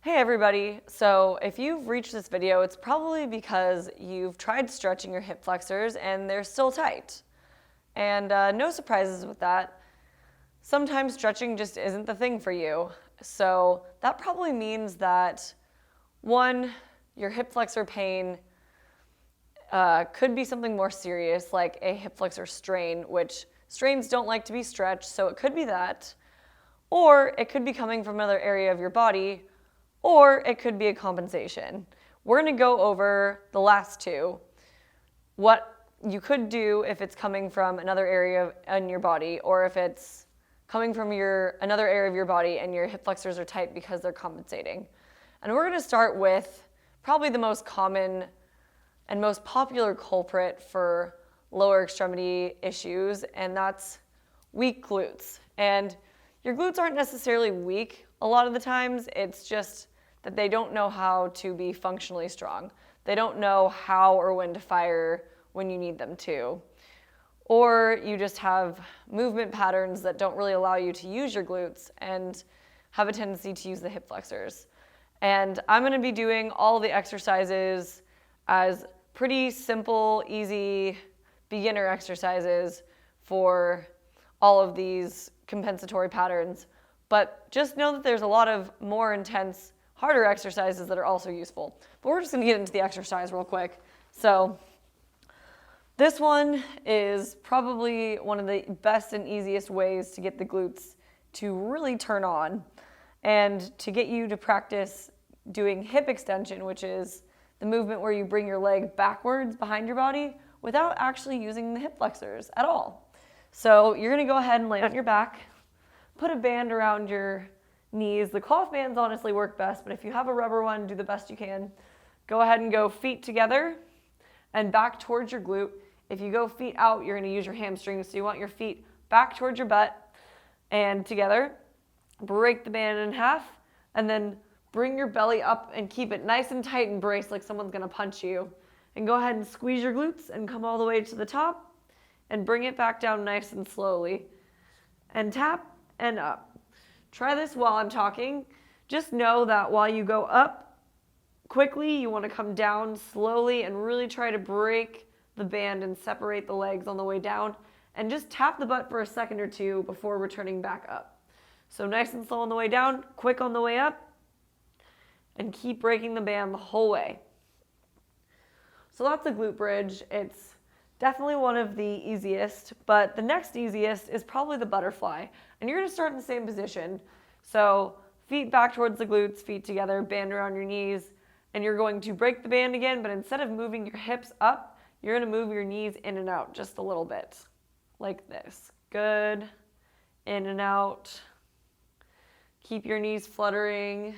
Hey everybody, so if you've reached this video, it's probably because you've tried stretching your hip flexors and they're still tight. And no surprises with that. Sometimes stretching just isn't the thing for you. So that probably means that, one, your hip flexor pain could be something more serious, like a hip flexor strain, which strains don't like to be stretched, so it could be that. Or it could be coming from another area of your body, or it could be a compensation. We're gonna go over the last two, what you could do if it's coming from another area in your body, or if it's coming from another area of your body and your hip flexors are tight because they're compensating. And we're gonna start with probably the most common and most popular culprit for lower extremity issues, and that's weak glutes. And your glutes aren't necessarily weak a lot of the times, it's just that they don't know how to be functionally strong. They don't know how or when to fire when you need them to. Or you just have movement patterns that don't really allow you to use your glutes and have a tendency to use the hip flexors. And I'm gonna be doing all the exercises as pretty simple, easy, beginner exercises for all of these compensatory patterns. But just know that there's a lot of more intense, harder exercises that are also useful. But we're just gonna get into the exercise real quick. So this one is probably one of the best and easiest ways to get the glutes to really turn on and to get you to practice doing hip extension, which is the movement where you bring your leg backwards behind your body without actually using the hip flexors at all. So you're gonna go ahead and lay on your back, put a band around your knees. The cloth bands honestly work best, but if you have a rubber one, do the best you can. Go ahead and go feet together and back towards your glute. If you go feet out, you're gonna use your hamstrings, so you want your feet back towards your butt and together. Break the band in half, and then bring your belly up and keep it nice and tight and braced like someone's gonna punch you. And go ahead and squeeze your glutes and come all the way to the top and bring it back down nice and slowly. And tap and up. Try this while I'm talking. Just know that while you go up quickly, you want to come down slowly and really try to break the band and separate the legs on the way down. And just tap the butt for a second or two before returning back up. So nice and slow on the way down, quick on the way up, and keep breaking the band the whole way. So that's a glute bridge. It's definitely one of the easiest, but the next easiest is probably the butterfly. And you're gonna start in the same position. So feet back towards the glutes, feet together, band around your knees, and you're going to break the band again, but instead of moving your hips up, you're gonna move your knees in and out just a little bit, like this. Good, in and out. Keep your knees fluttering.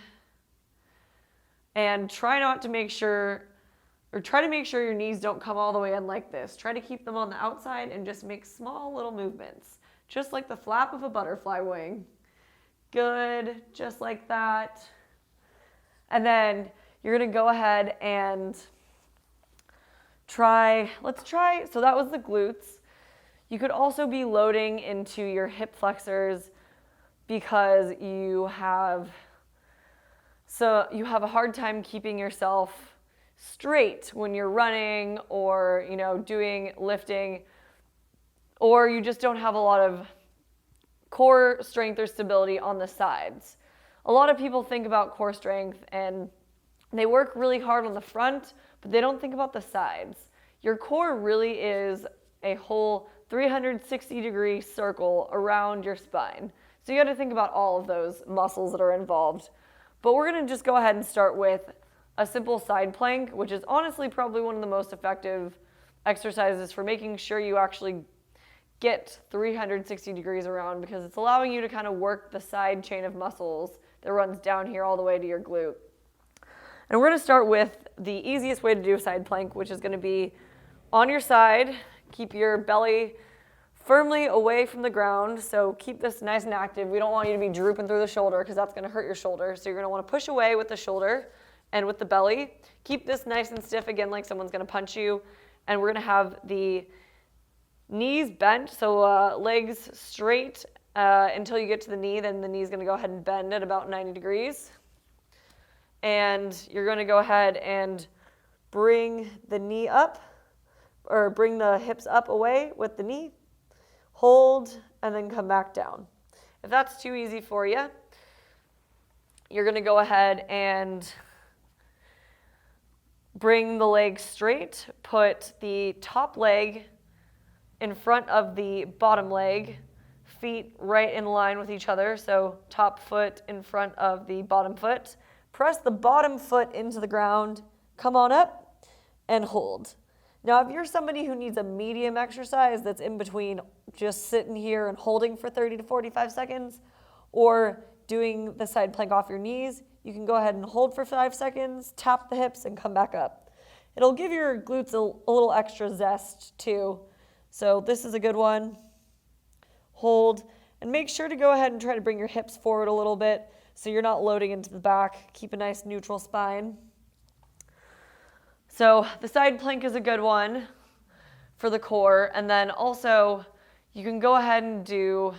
And try to make sure your knees don't come all the way in like this. Try to keep them on the outside and just make small little movements, just like the flap of a butterfly wing. Good, just like that. And then you're gonna go ahead and let's try, so that was the glutes. You could also be loading into your hip flexors because you have a hard time keeping yourself straight when you're running or doing lifting, or you just don't have a lot of core strength or stability on the sides. A lot of people think about core strength and they work really hard on the front, but they don't think about the sides. Your core really is a whole 360-degree circle around your spine. So you got to think about all of those muscles that are involved. But we're going to just go ahead and start with a simple side plank, which is honestly probably one of the most effective exercises for making sure you actually get 360 degrees around, because it's allowing you to kind of work the side chain of muscles that runs down here all the way to your glute. And we're going to start with the easiest way to do a side plank, which is going to be on your side. Keep your belly firmly away from the ground, so keep this nice and active. We don't want you to be drooping through the shoulder because that's going to hurt your shoulder. So you're going to want to push away with the shoulder and with the belly. Keep this nice and stiff, again, like someone's going to punch you. And we're going to have the knees bent, so legs straight until you get to the knee. Then the knee's going to go ahead and bend at about 90 degrees. and you're going to go ahead and bring the knee up, or bring the hips up away with the knee, hold, and then come back down. If that's too easy for you, you're going to go ahead and bring the leg straight, put the top leg in front of the bottom leg, feet right in line with each other, so top foot in front of the bottom foot. Press the bottom foot into the ground, come on up, and hold. Now, if you're somebody who needs a medium exercise that's in between just sitting here and holding for 30 to 45 seconds, or doing the side plank off your knees, you can go ahead and hold for 5 seconds, tap the hips, and come back up. It'll give your glutes a little extra zest too. So this is a good one. Hold, and make sure to go ahead and try to bring your hips forward a little bit so you're not loading into the back. Keep a nice neutral spine. So the side plank is a good one for the core, and then also you can go ahead and do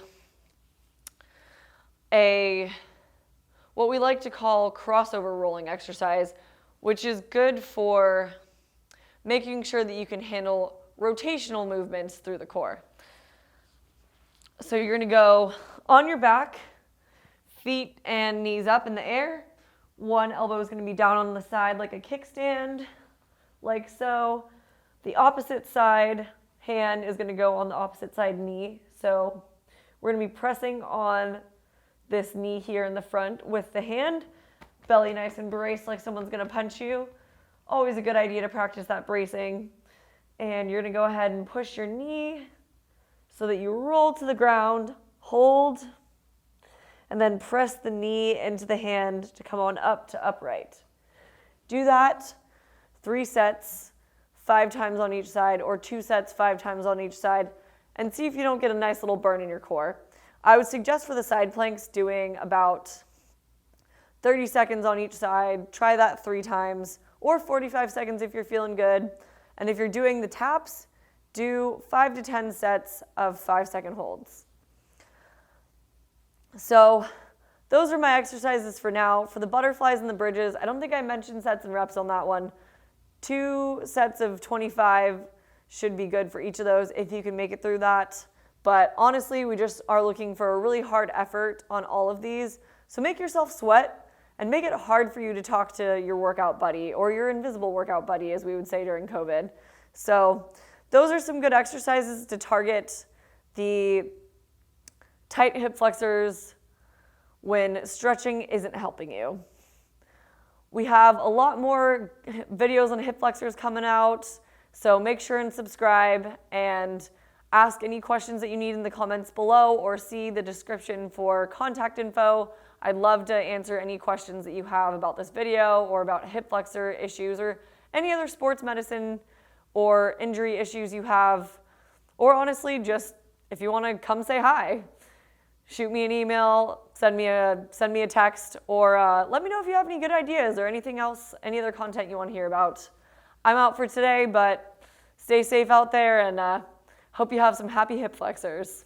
what we like to call crossover rolling exercise, which is good for making sure that you can handle rotational movements through the core. So you're going to go on your back, feet and knees up in the air. One elbow is going to be down on the side like a kickstand, like so. The opposite side hand is going to go on the opposite side knee. So we're going to be pressing on this knee here in the front with the hand, belly nice and braced like someone's going to punch you. Always a good idea to practice that bracing. And you're going to go ahead and push your knee so that you roll to the ground, hold, and then press the knee into the hand to come on up to upright. Do that 3 sets, 5 times on each side, or 2 sets, 5 times on each side, and see if you don't get a nice little burn in your core. I would suggest for the side planks doing about 30 seconds on each side. Try that 3 times, or 45 seconds if you're feeling good. And if you're doing the taps, do 5 to 10 sets of 5-second holds. So those are my exercises for now. For the butterflies and the bridges, I don't think I mentioned sets and reps on that one. 2 sets of 25 should be good for each of those if you can make it through that. But honestly, we just are looking for a really hard effort on all of these. So make yourself sweat and make it hard for you to talk to your workout buddy, or your invisible workout buddy, as we would say during COVID. So those are some good exercises to target the tight hip flexors when stretching isn't helping you. We have a lot more videos on hip flexors coming out, so make sure and subscribe and ask any questions that you need in the comments below, or see the description for contact info. I'd love to answer any questions that you have about this video, or about hip flexor issues, or any other sports medicine or injury issues you have, or honestly, just if you want to come say hi. Shoot me an email, send me a text, or let me know if you have any good ideas or anything else, any other content you want to hear about. I'm out for today, but stay safe out there, and hope you have some happy hip flexors.